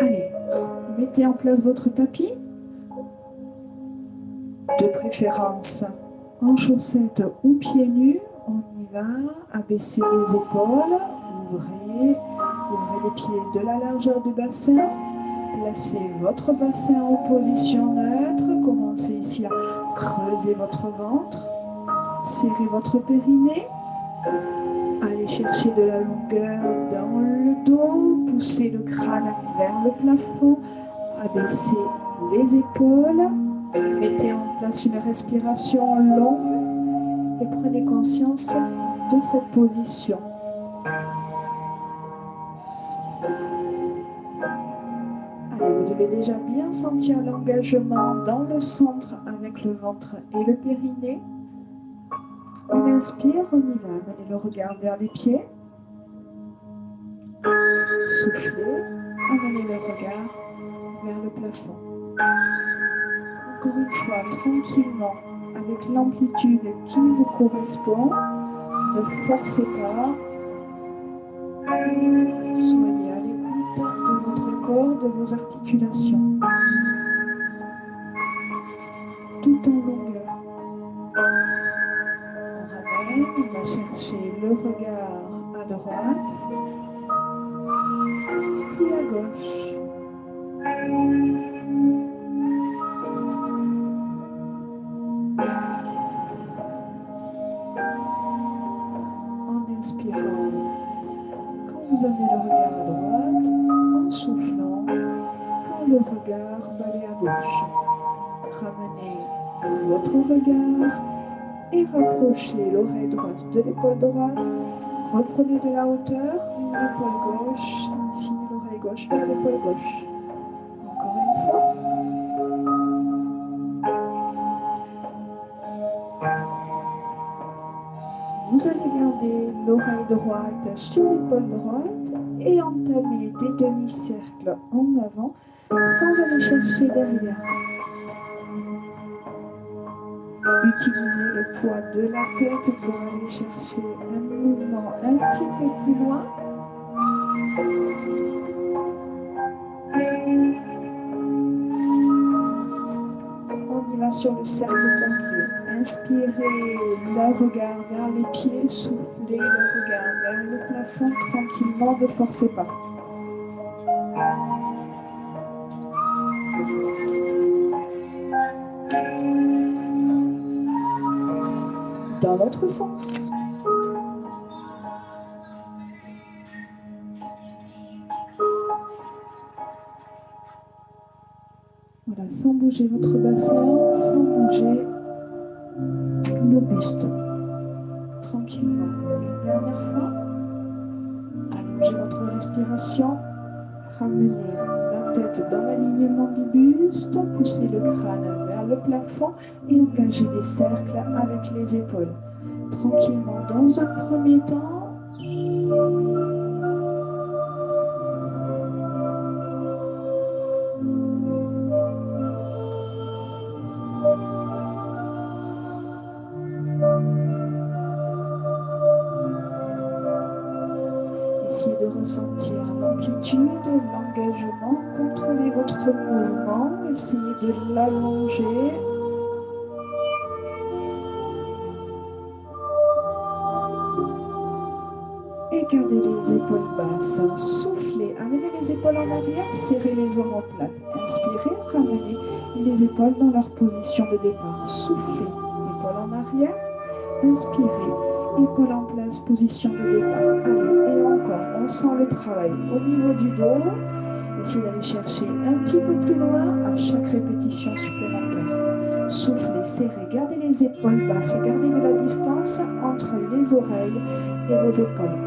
Allez, mettez en place votre tapis. De préférence en chaussettes ou pieds nus. On y va. Abaissez les épaules. Ouvrez. Ouvrez les pieds de la largeur du bassin. Placez votre bassin en position neutre. Commencez ici à creuser votre ventre. Serrez votre périnée. Allez chercher de la longueur dans le dos. Poussez le crâne vers le plafond. Abaissez les épaules. Mettez en place une respiration longue et prenez conscience de cette position. Allez, vous devez déjà bien sentir l'engagement dans le centre avec le ventre et le périnée. On inspire, on y va. Amenez le regard vers les pieds. Soufflez. Amenez le regard vers le plafond. Encore une fois, tranquillement, avec l'amplitude qui vous correspond. Ne forcez pas. Soyez à l'écoute de votre corps, de vos articulations. Tout en longueur. On ramène, on va chercher le regard à droite, puis à gauche. En inspirant, quand vous amenez le regard à droite, en soufflant, quand le regard balaye à gauche. Ramenez votre regard et rapprochez l'oreille droite de l'épaule droite. Reprenez de la hauteur, l'épaule gauche, insinuez l'oreille gauche vers l'épaule gauche. Encore une fois. Vous allez garder l'oreille droite sur l'épaule droite et entamer des demi-cercles en avant sans aller chercher derrière. Utilisez le poids de la tête pour aller chercher un mouvement un petit peu plus loin. On y va sur le cercle complet. Inspirez le regard vers les pieds, soufflez le regard vers le plafond tranquillement, ne forcez pas. Dans l'autre sens. Voilà, sans bouger votre bassin, sans bouger le buste. Tranquillement. Une dernière fois. Allongez votre respiration. Ramenez la tête dans l'alignement du buste. Poussez le crâne vers le plafond et engagez des cercles avec les épaules. Tranquillement, dans un premier temps. Essayez de ressentir l'amplitude, l'engagement, contrôlez votre mouvement, essayez de l'allonger. Et gardez les épaules basses. Soufflez, amenez les épaules en arrière, serrez les omoplates. Inspirez, ramenez les épaules dans leur position de départ. Soufflez, épaules en arrière. Inspirez, épaules en place, position de départ. Allez, et encore, on sent le travail au niveau du dos. Essayez d'aller chercher un petit peu plus loin à chaque répétition supplémentaire. Soufflez, serrez, gardez les épaules basses, gardez de la distance entre les oreilles et vos épaules.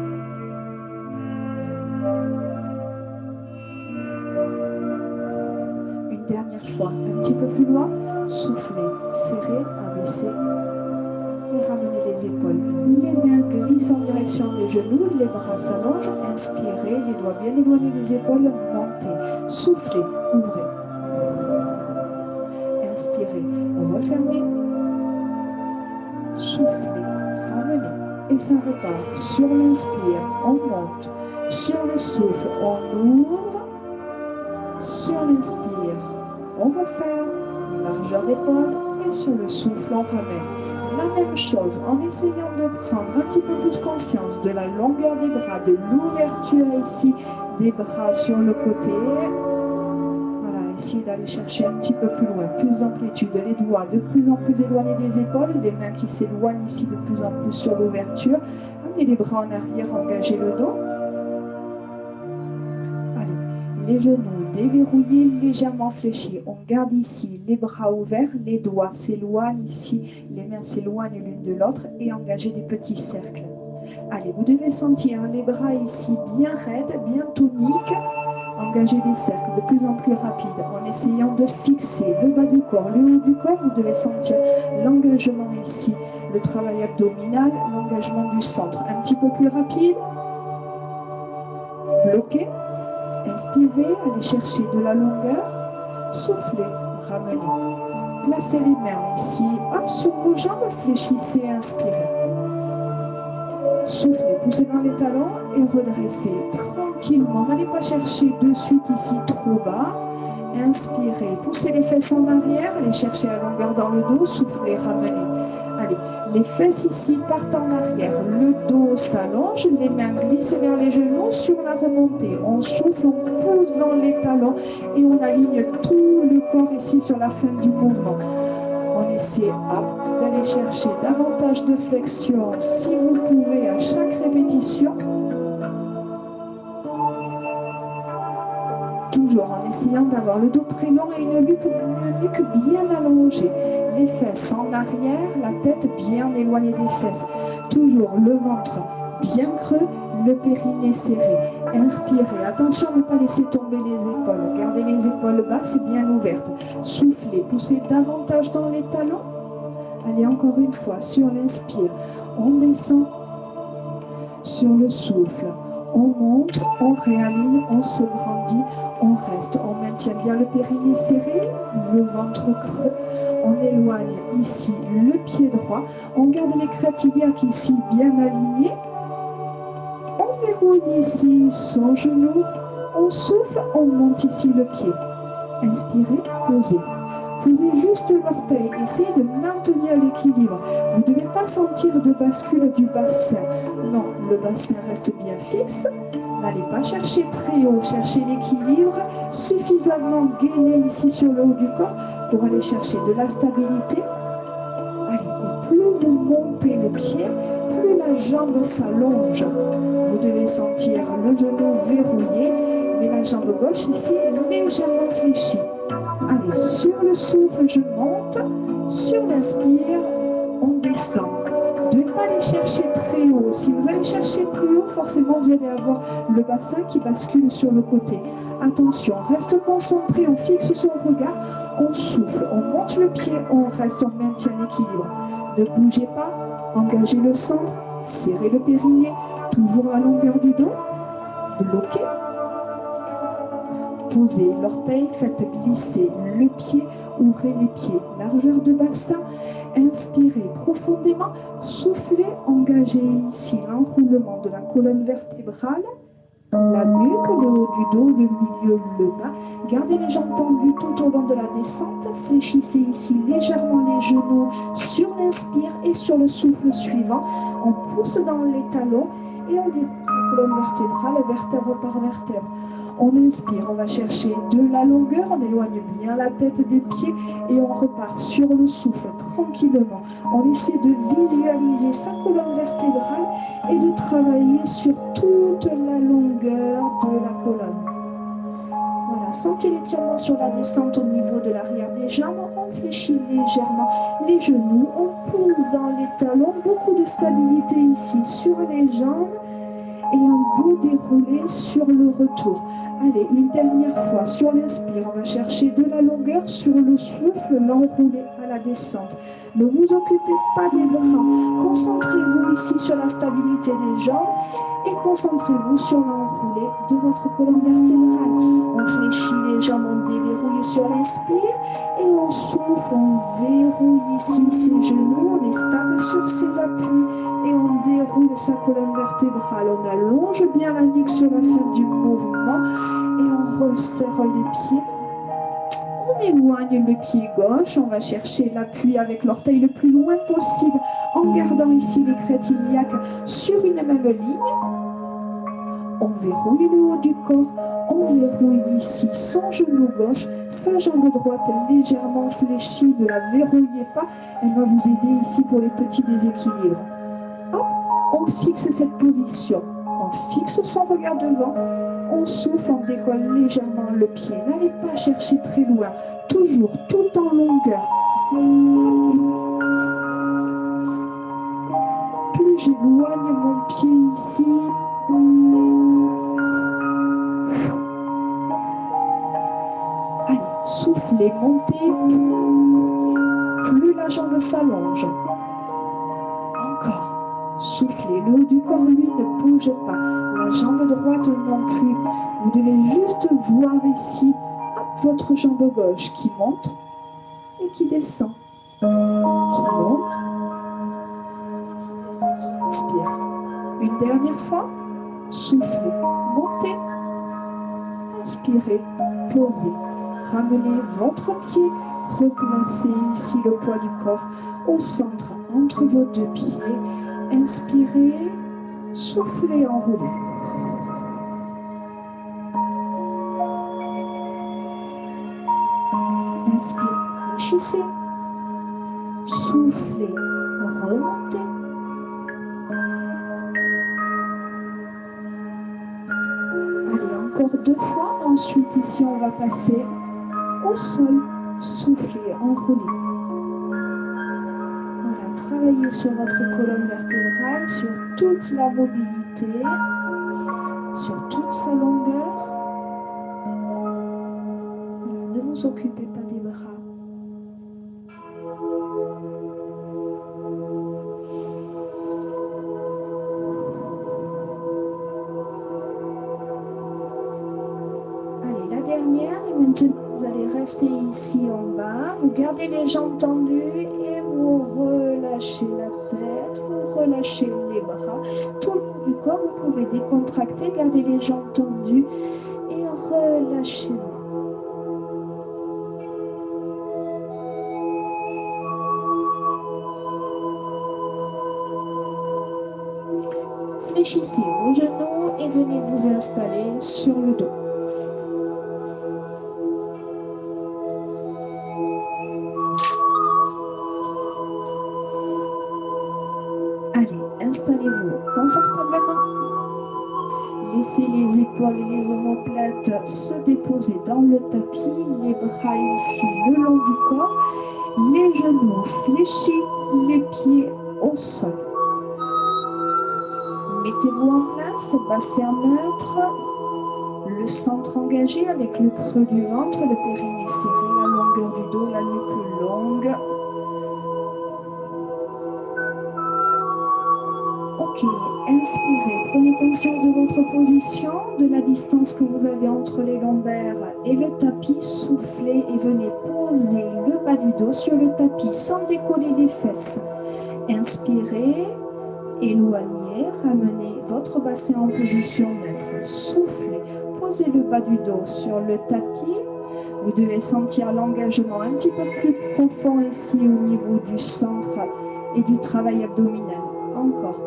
Une dernière fois, un petit peu plus loin. Soufflez, serrez, abaissez et ramenez les épaules. Les mains glissent en direction des genoux, les bras s'allongent. Inspirez, les doigts bien éloignés des épaules, montez. Soufflez, ouvrez. Inspirez, refermez. Soufflez, ramenez. Et ça repart. Sur l'inspire, on monte. Sur le souffle, on ouvre. on referme, largeur d'épaule et sur le souffle, on ramène. La même chose en essayant de prendre un petit peu plus conscience de la longueur des bras, de l'ouverture ici des bras sur le côté. Voilà, essayez d'aller chercher un petit peu plus loin, plus d'amplitude, les doigts de plus en plus éloignés des épaules, les mains qui s'éloignent ici de plus en plus sur l'ouverture. Amenez les bras en arrière, engagez le dos. Les genoux déverrouillés, légèrement fléchis. On garde ici les bras ouverts, les doigts s'éloignent ici, les mains s'éloignent l'une de l'autre et engagez des petits cercles. Allez, vous devez sentir les bras ici bien raides, bien toniques. Engagez des cercles de plus en plus rapides en essayant de fixer le bas du corps, le haut du corps. Vous devez sentir l'engagement ici, le travail abdominal, l'engagement du centre. Un petit peu plus rapide. Bloquez. Inspirez, allez chercher de la longueur, soufflez, ramenez. Placez les mains ici, hop, sur vos jambes, fléchissez, inspirez. Soufflez, poussez dans les talons et redressez tranquillement. N'allez pas chercher de suite ici trop bas. Inspirez, poussez les fesses en arrière, allez chercher la longueur dans le dos, soufflez, ramenez. Allez, les fesses ici partent en arrière, le dos s'allonge, les mains glissent vers les genoux sur la remontée. On souffle, on pousse dans les talons et on aligne tout le corps ici sur la fin du mouvement. On essaie d'aller chercher davantage de flexion si vous pouvez à chaque répétition. Toujours en essayant d'avoir le dos très long et une nuque bien allongée. Les fesses en arrière, la tête bien éloignée des fesses. Toujours le ventre bien creux, le périnée serré. Inspirez. Attention à ne pas laisser tomber les épaules. Gardez les épaules basses et bien ouvertes. Soufflez, poussez davantage dans les talons. Allez, encore une fois, sur l'inspire, on descend. Sur le souffle, on monte, on réaligne, on se grandit, on reste, on maintient bien le périnée serré, le ventre creux, on éloigne ici le pied droit, on garde les crêtes iliaques ici bien alignées, on verrouille ici son genou, on souffle, on monte ici le pied. Inspirez, posez. Posez juste l'orteil, essayez de maintenir l'équilibre. Vous ne devez pas sentir de bascule du bassin. Non, le bassin reste bien fixe. N'allez pas chercher très haut, cherchez l'équilibre suffisamment gainé ici sur le haut du corps pour aller chercher de la stabilité. Allez, et plus vous montez le pied, plus la jambe s'allonge. Vous devez sentir le genou verrouillé, mais la jambe gauche ici légèrement fléchie. Allez, sur le souffle, je monte. Sur l'inspire, on descend. Vous ne devez pas aller chercher très haut. Si vous allez chercher plus haut, forcément, vous allez avoir le bassin qui bascule sur le côté. Attention, reste concentré, on fixe son regard, on souffle, on monte le pied, on reste, on maintient l'équilibre. Ne bougez pas, engagez le centre, serrez le périnée, toujours la longueur du dos, bloquez. Posez l'orteil, faites glisser le pied, ouvrez les pieds, largeur de bassin, inspirez profondément, soufflez, engagez ici l'enroulement de la colonne vertébrale, la nuque, le haut du dos, le milieu, le bas. Gardez les jambes tendues tout au long de la descente, fléchissez ici légèrement les genoux sur l'inspire et sur le souffle suivant. On pousse dans les talons et on déroule sa colonne vertébrale, vertèbre par vertèbre. On inspire, on va chercher de la longueur, on éloigne bien la tête des pieds et on repart sur le souffle tranquillement. On essaie de visualiser sa colonne vertébrale et de travailler sur toute la longueur de la colonne. Voilà, sentez l'étirement sur la descente au niveau de l'arrière des jambes, on fléchit légèrement les genoux, on pousse dans les talons, beaucoup de stabilité ici sur les jambes. Et un beau déroulé sur le retour. Allez, une dernière fois, sur l'inspire, on va chercher de la longueur, sur le souffle, l'enrouler à la descente. Ne vous occupez pas des bras, concentrez-vous ici sur la stabilité des jambes et concentrez-vous sur l'enroulé de votre colonne vertébrale. On fléchit les jambes, on déverrouille sur l'inspire et on souffle, on verrouille ici ses genoux, on est stable sur ses appuis et on déroule sa colonne vertébrale. On allonge bien la nuque sur la fin du mouvement et on resserre les pieds. On On éloigne le pied gauche, on va chercher l'appui avec l'orteil le plus loin possible en gardant ici les crêtes iliaques sur une même ligne. On verrouille le haut du corps, on verrouille ici son genou gauche, sa jambe droite légèrement fléchie, ne la verrouillez pas, elle va vous aider ici pour les petits déséquilibres. Hop, on fixe cette position, on fixe son regard devant, on souffle, on décolle légèrement le pied, n'allez pas chercher très loin, toujours tout en longueur. Plus j'éloigne mon pied ici, allez, soufflez, montez, plus la jambe s'allonge. Encore, soufflez, le haut du corps, lui, ne bouge pas, la jambe droite non plus. Vous devez juste voir ici votre jambe gauche qui monte et qui descend. Qui monte, inspire. Une dernière fois, soufflez, montez, inspirez, posez. Ramenez votre pied, replacez ici le poids du corps au centre entre vos deux pieds. Inspirez, soufflez, enroulez. Inspirez, fléchissez. Soufflez, remontez. Allez, encore 2 fois. Ensuite, ici, on va passer au sol. Soufflez, enroulez. Voilà, travaillez sur votre colonne vertébrale, sur toute la mobilité, sur toute sa longueur. Voilà, ne vous occupez pas des bras. Allez, la dernière, et maintenant vous allez rester ici en bas, vous gardez les jambes tendues et vous relâchez la tête, vous relâchez les bras, tout le long du corps, vous pouvez décontracter, garder les jambes tendues et relâchez-vous. Fléchissez vos genoux et venez vous installer sur le dos. Allez, installez-vous confortablement. Laissez les épaules et les omoplates se déposer dans le tapis, les bras ici le long du corps, les genoux fléchis, les pieds au sol. Mettez-vous en place, bassin neutre, le centre engagé avec le creux du ventre, le périnée serré, la longueur du dos, la nuque longue. Ok, inspirez, prenez conscience de votre position, de la distance que vous avez entre les lombaires et le tapis. Soufflez et venez poser le bas du dos sur le tapis sans décoller les fesses. Inspirez, éloignez, ramenez votre bassin en position neutre. Soufflez, posez le bas du dos sur le tapis. Vous devez sentir l'engagement un petit peu plus profond ici au niveau du centre et du travail abdominal. Encore.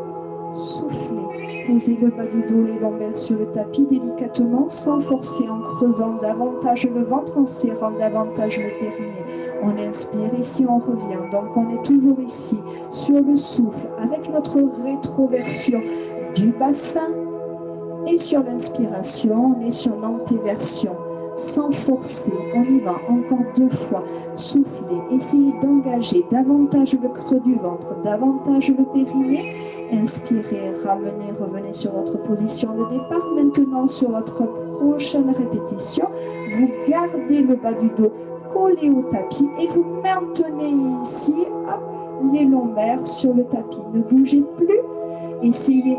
Soufflez, posez le bas du dos, les lombaires sur le tapis délicatement, sans forcer, en creusant davantage le ventre, en serrant davantage le périnée. On inspire, ici on revient, donc on est toujours ici, sur le souffle, avec notre rétroversion du bassin, et sur l'inspiration, on est sur l'antéversion. Sans forcer, on y va encore 2 fois. Soufflez, essayez d'engager davantage le creux du ventre, davantage le périnée. Inspirez, ramenez, revenez sur votre position de départ. Maintenant, sur votre prochaine répétition, vous gardez le bas du dos collé au tapis et vous maintenez ici les lombaires sur le tapis. Ne bougez plus. Essayez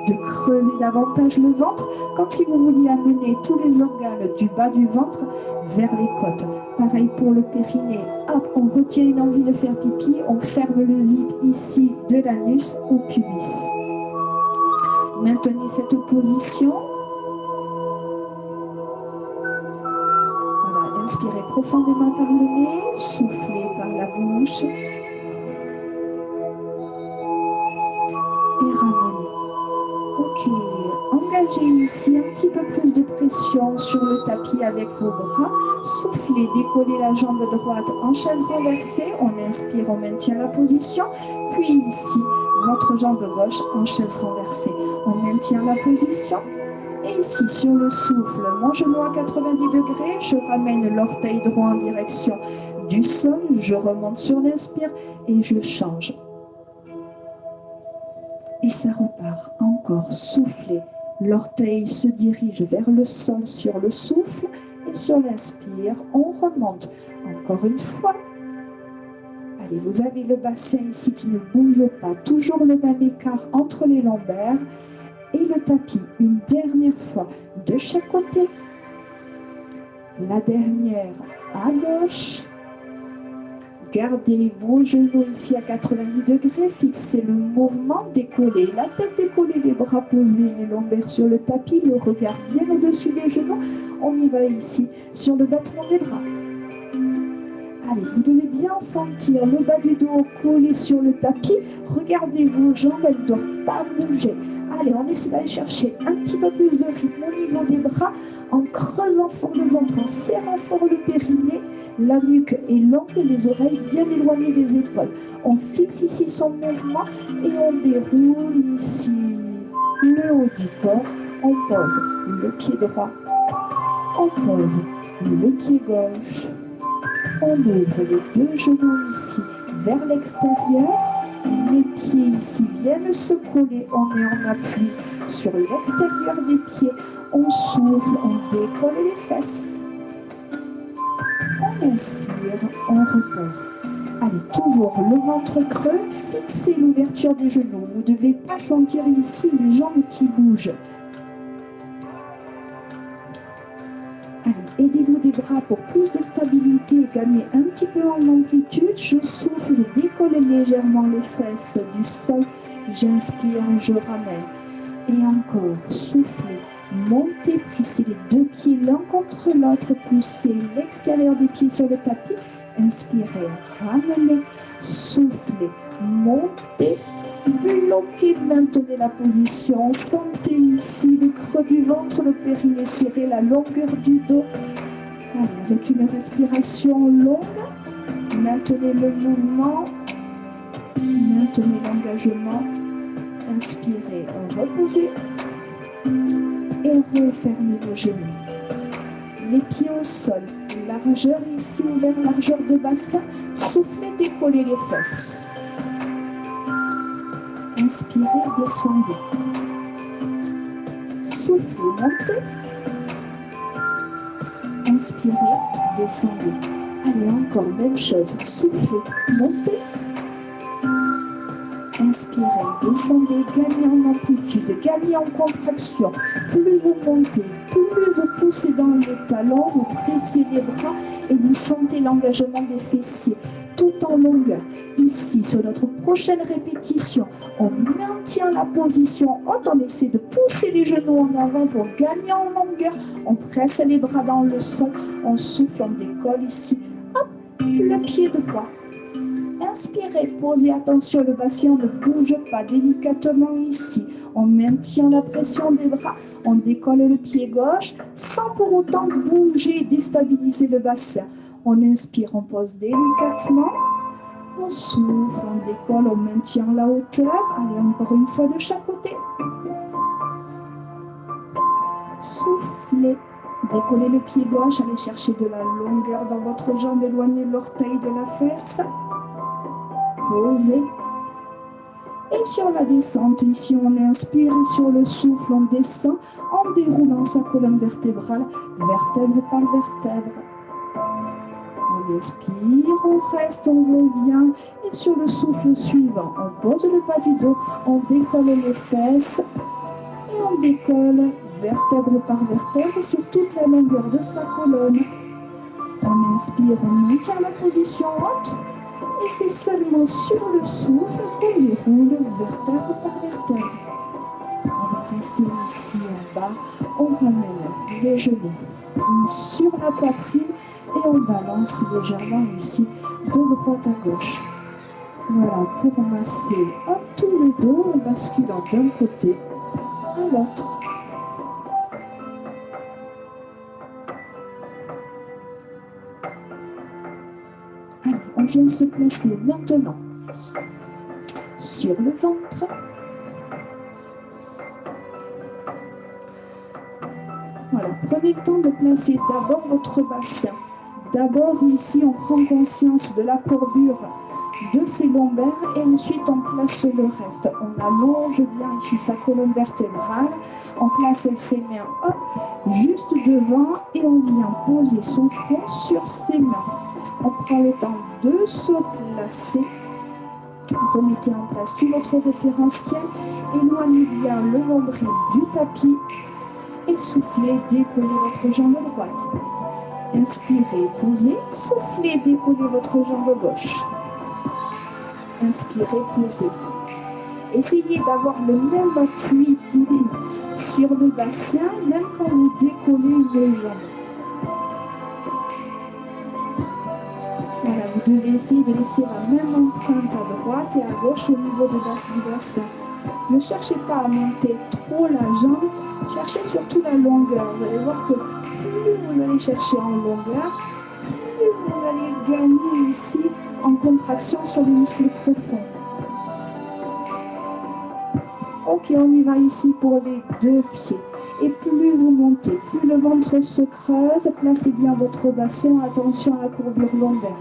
de creuser davantage le ventre, comme si vous vouliez amener tous les organes du bas du ventre vers les côtes. Pareil pour le périnée. Hop, on retient une envie de faire pipi, on ferme le zip ici de l'anus au pubis. Maintenez cette position. Voilà, Inspirez profondément par le nez, soufflez par la bouche et ramenez. Ok, engagez ici un petit peu plus de pression sur le tapis avec vos bras. Soufflez, décollez la jambe droite en chaise renversée. On inspire, on maintient la position. Puis ici, votre jambe gauche en chaise renversée. On maintient la position. Et ici, sur le souffle, mon genou à 90 degrés, je ramène l'orteil droit en direction du sol. Je remonte sur l'inspire et je change. Et ça repart. Encore, soufflez. L'orteil se dirige vers le sol sur le souffle. Et sur l'inspire, on remonte. Encore une fois. Allez, vous avez le bassin ici qui ne bouge pas. Toujours le même écart entre les lombaires et le tapis. Une dernière fois de chaque côté. La dernière à gauche. Gardez vos genoux ici à 90 degrés, fixez le mouvement, décollez la tête, décollez les bras posés, les lombaires sur le tapis, le regard bien au-dessus des genoux. On y va ici sur le battement des bras. Allez, vous devez bien sentir le bas du dos collé sur le tapis. Regardez vos jambes, elles ne doivent pas bouger. Allez, on essaie d'aller chercher un petit peu plus de rythme au niveau des bras, en creusant fort le ventre, en serrant fort le périnée. La nuque est longue et les oreilles bien éloignées des épaules. On fixe ici son mouvement et on déroule ici le haut du corps. On pose le pied droit, on pose le pied gauche. On ouvre les deux genoux ici vers l'extérieur. Les pieds ici viennent se coller. On met en appui sur l'extérieur des pieds. On souffle, on décolle les fesses. On inspire, on repose. Allez, toujours le ventre creux. Fixez l'ouverture des genoux. Vous ne devez pas sentir ici les jambes qui bougent. Allez, aidez-vous des bras pour plus de stabilité et gagner un petit peu en amplitude. Je souffle, je décolle légèrement les fesses du sol. J'inspire, je ramène. Et encore, soufflez, montez, plissez les deux pieds l'un contre l'autre, poussez l'extérieur des pieds sur le tapis. Inspirez, ramenez, soufflez, montez, bloquez, maintenez la position. Sentez ici le creux du ventre, le périnée serré, la longueur du dos. Allez, avec une respiration longue, maintenez le mouvement, maintenez l'engagement. Inspirez, reposez et refermez vos genoux. Les pieds au sol, largeur ici ouvert, largeur de bassin. Soufflez, décollez les fesses. Inspirez, descendez. Soufflez, montez. Inspirez, descendez. Allez, encore, même chose. Soufflez, montez. Inspirez, descendez, gagnez en amplitude, gagnez en contraction. Plus vous montez, plus vous poussez dans les talons, vous pressez les bras et vous sentez l'engagement des fessiers tout en longueur. Ici, sur notre prochaine répétition, on maintient la position haute, on essaie de pousser les genoux en avant pour gagner en longueur. On presse les bras dans le son, on souffle, on décolle ici. Hop, le pied droit. Inspirez, posez attention, le bassin ne bouge pas délicatement ici. On maintient la pression des bras, on décolle le pied gauche sans pour autant bouger, déstabiliser le bassin. On inspire, on pose délicatement, on souffle, on décolle, on maintient la hauteur. Allez, encore une fois de chaque côté. Soufflez, décollez le pied gauche, allez chercher de la longueur dans votre jambe, éloignez l'orteil de la fesse. Posez. Et sur la descente, ici on inspire et sur le souffle on descend en déroulant sa colonne vertébrale, vertèbre par vertèbre. On inspire, on reste, on revient et sur le souffle suivant, on pose le bas du dos, on décolle les fesses et on décolle vertèbre par vertèbre sur toute la longueur de sa colonne. On inspire, on maintient la position haute. Et c'est seulement sur le souffle qu'on déroule vertèbre par vertèbre. On va rester ici en bas. On ramène les genoux sur la poitrine et on balance légèrement ici de droite à gauche. Voilà, pour masser tout le dos en basculant d'un côté à l'autre. Allez, on vient se placer maintenant sur le ventre. Voilà, prenez le temps de placer d'abord votre bassin. D'abord ici, on prend conscience de la courbure de ses lombaires et ensuite on place le reste. On allonge bien ici sa colonne vertébrale, on place ses mains juste devant et on vient poser son front sur ses mains. On prend le temps de se placer. Remettez en place tout votre référentiel, éloignez bien le nombril du tapis et soufflez, décollez votre jambe droite. Inspirez, posez, soufflez, décollez votre jambe gauche. Inspirez, posez. Essayez d'avoir le même appui sur le bassin, même quand vous décollez les jambes. Voilà, vous devez essayer de laisser la même empreinte à droite et à gauche au niveau du bassin. Ne cherchez pas à monter trop la jambe, cherchez surtout la longueur. Vous allez voir que plus vous allez chercher en longueur, plus vous allez gagner ici en contraction sur les muscles profonds. Ok, on y va ici pour les deux pieds. Et plus vous montez, plus le ventre se creuse, placez bien votre bassin, attention à la courbure lombaire.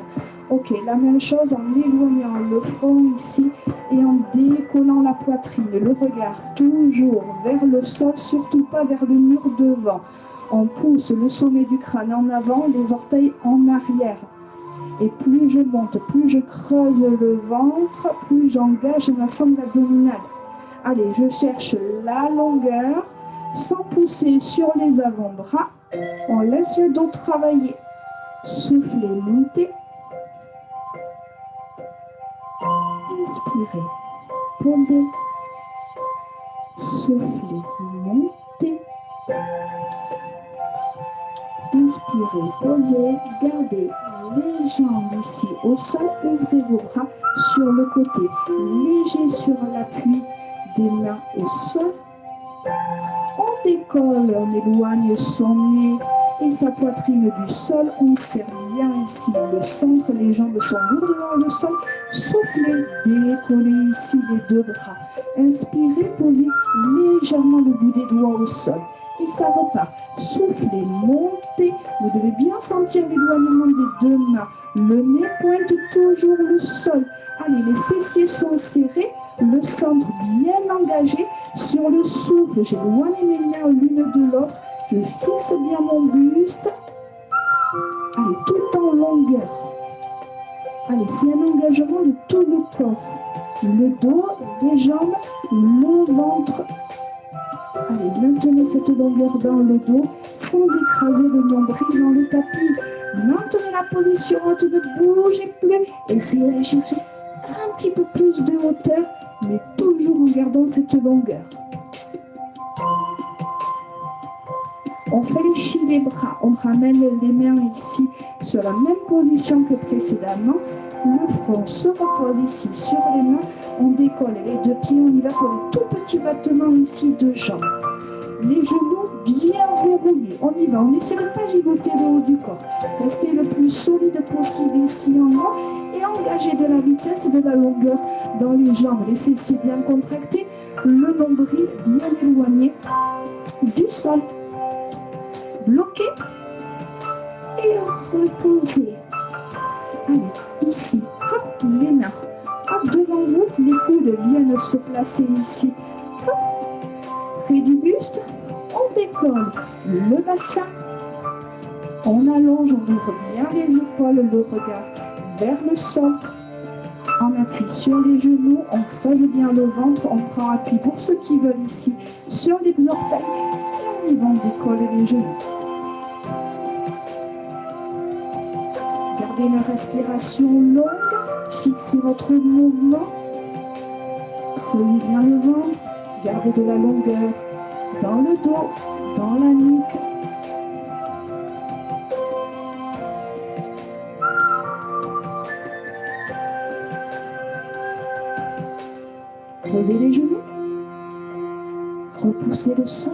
Ok, la même chose en éloignant le front ici et en décollant la poitrine. Le regard toujours vers le sol, surtout pas vers le mur devant. On pousse le sommet du crâne en avant, les orteils en arrière. Et plus je monte, plus je creuse le ventre, plus j'engage ma sangle abdominale. Allez, je cherche la longueur, sans pousser sur les avant-bras. On laisse le dos travailler. Soufflez, montez. Inspirez, posez. Soufflez, montez. Inspirez, posez. Gardez les jambes ici au sol. Ouvrez vos bras sur le côté. Léger sur l'appui des mains au sol. On décolle, on éloigne son nez et sa poitrine du sol. On serre bien ici le centre, les jambes sont lourdement le sol. Soufflez, décollez ici les deux bras. Inspirez, posez légèrement le bout des doigts au sol. Et ça repart. Soufflez, montez. Vous devez bien sentir l'éloignement des deux mains. Le nez pointe toujours le sol. Allez, les fessiers sont serrés. Le centre bien engagé sur le souffle. J'éloigne mes mains l'une de l'autre. Je fixe bien mon buste. Allez, tout en longueur. Allez, c'est un engagement de tout le corps. Le dos, les jambes, le ventre. Allez, maintenez cette longueur dans le dos sans écraser le nombril dans le tapis. Maintenez la position haute, ne bougez plus. Essayez d'aller chercher un petit peu plus de hauteur, mais toujours en gardant cette longueur. On fléchit les bras, on ramène les mains ici sur la même position que précédemment. Le front se repose ici sur les mains. On décolle les deux pieds, on y va pour les tout petits battements ici de jambes. Les genoux bien verrouillés, on y va, on essaie de ne pas gigoter le haut du corps. Restez le plus solide possible ici en haut et engagez de la vitesse et de la longueur dans les jambes. Les fessiers bien contractés, le nombril bien éloigné du sol. Bloquez et reposez. Allez, ici, hop, les mains. Hop, devant vous, les coudes viennent se placer ici. Hop, près du buste, on décolle le bassin. On allonge, on ouvre bien les épaules, le regard vers le sol. On appuie sur les genoux, on creuse bien le ventre, on prend appui pour ceux qui veulent ici sur les orteils et on y va, on décolle les genoux. Gardez une respiration longue, fixez votre mouvement, creusez bien le ventre, gardez de la longueur dans le dos, dans la nuque. Posez les genoux. Repoussez le sol.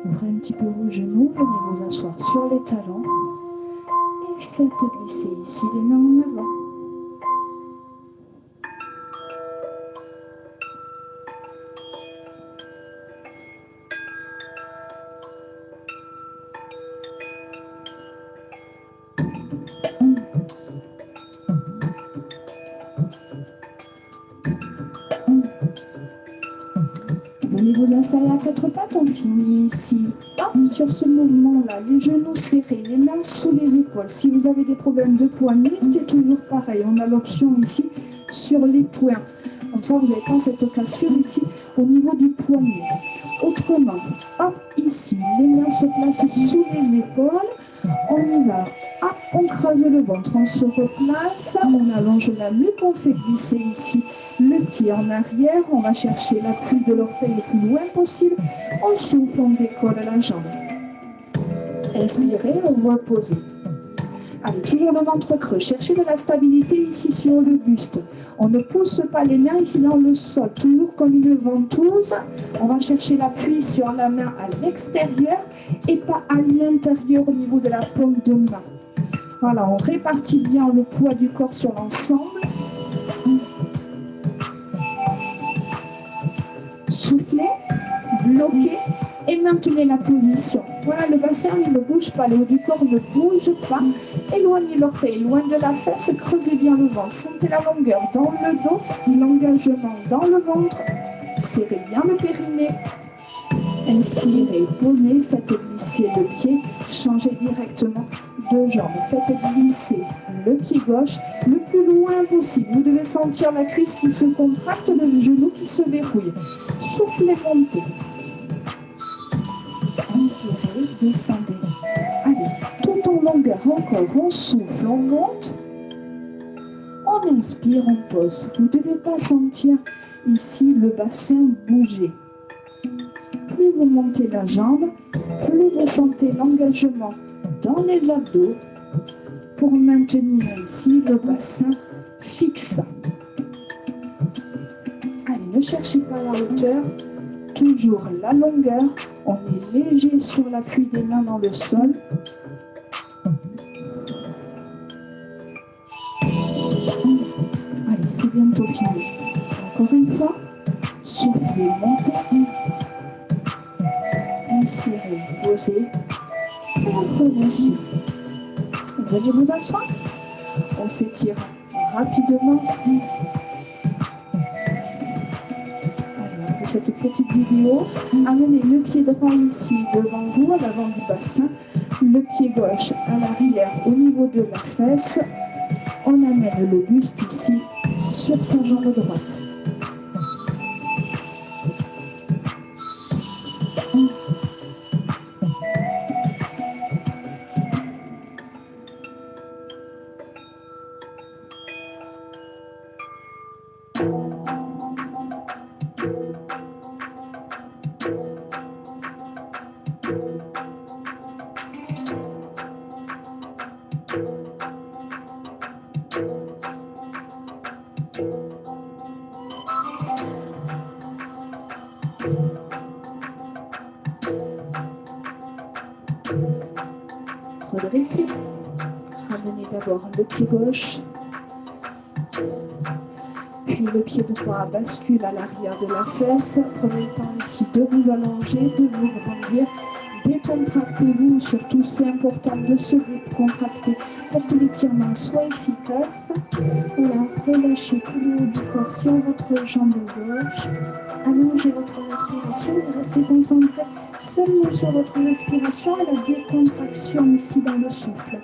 Ouvrez un petit peu vos genoux. Venez vous asseoir sur les talons. Et faites glisser ici les mains en avant. Venez vous installer à quatre pattes, on finit ici. Sur ce mouvement-là, les genoux serrés, les mains sous les épaules. Si vous avez des problèmes de poignets, c'est toujours pareil. On a l'option ici sur les poings. Comme ça, vous n'avez pas cette cassure ici au niveau du poignet. Autrement, hop, ici, les mains se placent sous les épaules. On y va. Hop, on crase le ventre, on se replace, on allonge la nuque, on fait glisser ici le pied en arrière, on va chercher l'appui de l'orteil le plus loin possible, on souffle, on décolle la jambe. Inspirez, on repose. Allez, toujours le ventre creux, cherchez de la stabilité ici sur le buste. On ne pousse pas les mains ici dans le sol, toujours comme une ventouse. On va chercher l'appui sur la main à l'extérieur et pas à l'intérieur au niveau de la paume de main. Voilà, on répartit bien le poids du corps sur l'ensemble. Soufflez, bloquez et maintenez la position. Voilà, le bassin ne bouge pas, le haut du corps ne bouge pas. Éloignez l'orteil loin de la fesse, creusez bien le ventre. Sentez la longueur dans le dos, l'engagement dans le ventre. Serrez bien le périnée. Inspirez, posez, faites glisser le pied, changez directement de jambe. Faites glisser le pied gauche le plus loin possible. Vous devez sentir la cuisse qui se contracte, le genou qui se verrouille. Soufflez, montez. Inspirez, descendez. Allez, tout en longueur encore, on souffle, on monte. On inspire, on pose. Vous ne devez pas sentir ici le bassin bouger. Plus vous montez la jambe, plus vous sentez l'engagement dans les abdos pour maintenir ici le bassin fixe. Allez, ne cherchez pas la hauteur, toujours la longueur. On est léger sur l'appui des mains dans le sol. Allez, c'est bientôt fini. Encore une fois, soufflez, montez. Inspirez, posez, relâchez. Venez vous asseoir. On s'étire rapidement. Allez, après cette petite vidéo, amenez le pied droit ici devant vous, à l'avant du bassin, le pied gauche à l'arrière au niveau de la fesse. On amène le buste ici sur sa jambe droite. Redressez. Ramenez d'abord le pied gauche, puis le pied droit bascule à l'arrière de la fesse. Prenez le temps ici de vous allonger, de vous grandir. Décontractez-vous, surtout c'est important de se décontracter pour que l'étirement soit efficace. Voilà, relâchez tout le haut du corps sur votre jambe gauche. Allongez votre respiration et restez concentré seulement sur votre respiration et la décontraction ici dans le souffle.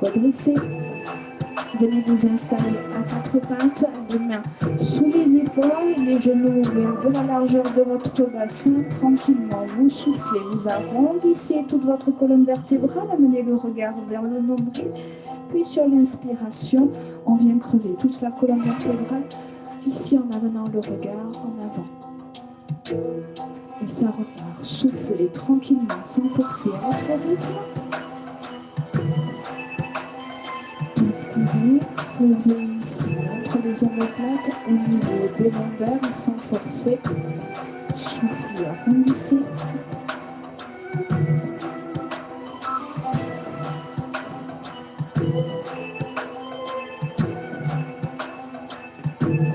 Redressez. Venez vous installer à quatre pattes, les mains sous les épaules, les genoux ouverts de la largeur de votre bassin. Tranquillement, vous soufflez, vous arrondissez toute votre colonne vertébrale, amenez le regard vers le nombril. Puis sur l'inspiration, on vient creuser toute la colonne vertébrale. Ici, en amenant le regard en avant. Et ça repart. Soufflez tranquillement, sans forcer à votre rythme. Inspirez, creusez ici, entre les omoplates, au niveau des lombaires, sans forcer. Soufflez, arrondissez.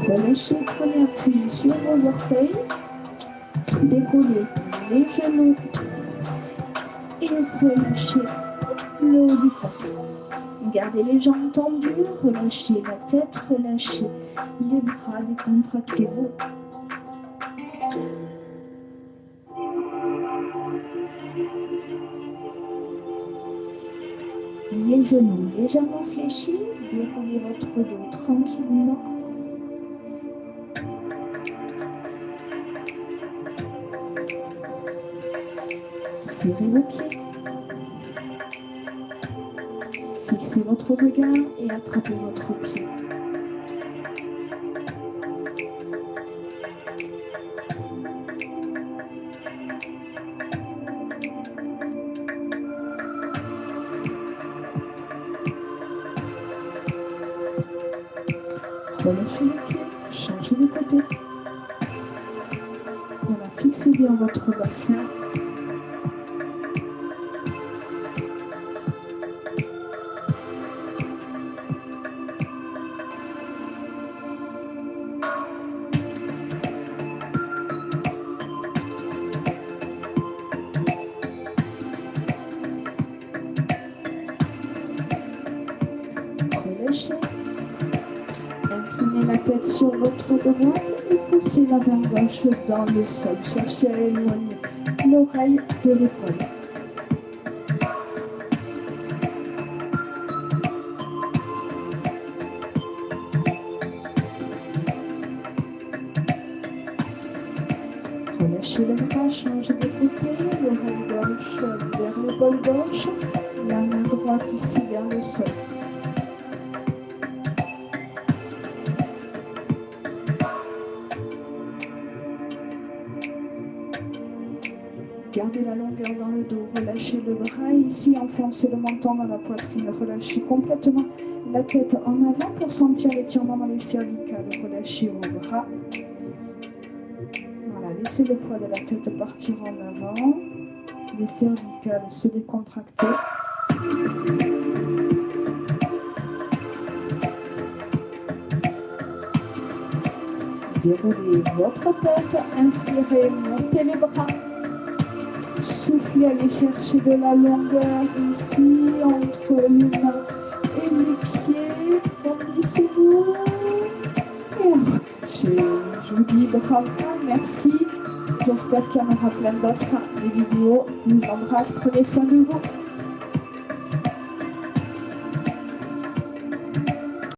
Relâchez, prenez appui sur vos orteils. Décollez les genoux et relâchez le haut du corps. Gardez les jambes tendues, relâchez la tête, relâchez les bras, décontractez-vous. Les genoux légèrement fléchis, déroulez votre dos tranquillement. Serrez vos pieds. Fixez votre regard et attrapez votre pied. Relâchez les pieds, changez de côté. Voilà, fixez bien votre bassin. Relâchez. Inclinez la tête sur votre droite et poussez la main gauche dans le sol. Cherchez à éloigner l'oreille de l'épaule. Relâchez le bras, changez de côté, l'oreille gauche vers l'épaule gauche, la main droite ici vers le sol. Gardez la longueur dans le dos, relâchez le bras ici, enfoncez le menton dans la poitrine, relâchez complètement la tête en avant pour sentir l'étirement dans les cervicales, relâchez vos bras. Voilà, laissez le poids de la tête partir en avant, les cervicales se décontracter. Déroulez votre tête, inspirez, montez les bras. Soufflez, allez chercher de la longueur ici, entre les mains et les pieds. Remplissez-vous. Et je vous dis bravo, merci. J'espère qu'il y en aura plein d'autres, des vidéos. Je vous embrasse, prenez soin de vous.